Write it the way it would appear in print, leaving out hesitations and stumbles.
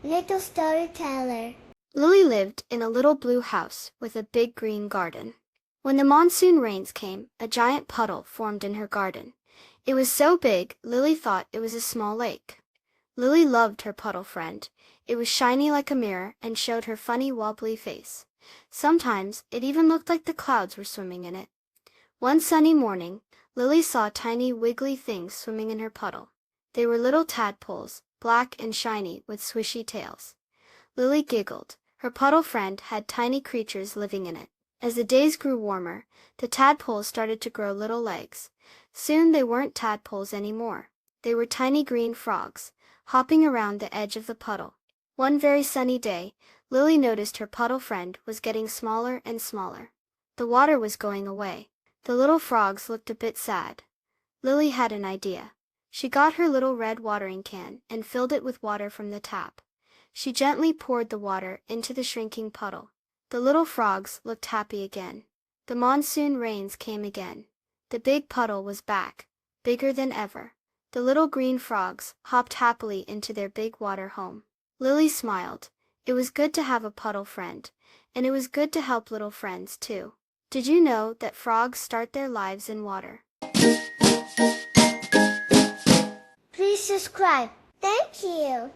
Little storyteller. Lily lived in a little blue house with a big green garden. When the monsoon rains came, a giant puddle formed in her garden. It was so big, Lily thought it was a small lake. Lily loved her puddle friend. It was shiny like a mirror and showed her funny wobbly face. Sometimes it even looked like the clouds were swimming in it. One sunny morning, Lily saw tiny wiggly things swimming in her puddle. They were little tadpoles, black and shiny with swishy tails. Lily giggled. Her puddle friend had tiny creatures living in it. As the days grew warmer, the tadpoles started to grow little legs. Soon they weren't tadpoles anymore. They were tiny green frogs, hopping around the edge of the puddle. One very sunny day, Lily noticed her puddle friend was getting smaller and smaller. The water was going away. The little frogs looked a bit sad. Lily had an idea. She got her little red watering can and filled it with water from the tap. She gently poured the water into the shrinking puddle. The little frogs looked happy again. The monsoon rains came again. The big puddle was back, bigger than ever. The little green frogs hopped happily into their big water home. Lily smiled. It was good to have a puddle friend, and it was good to help little friends too. Did you know that frogs start their lives in water? Please subscribe. Thank you.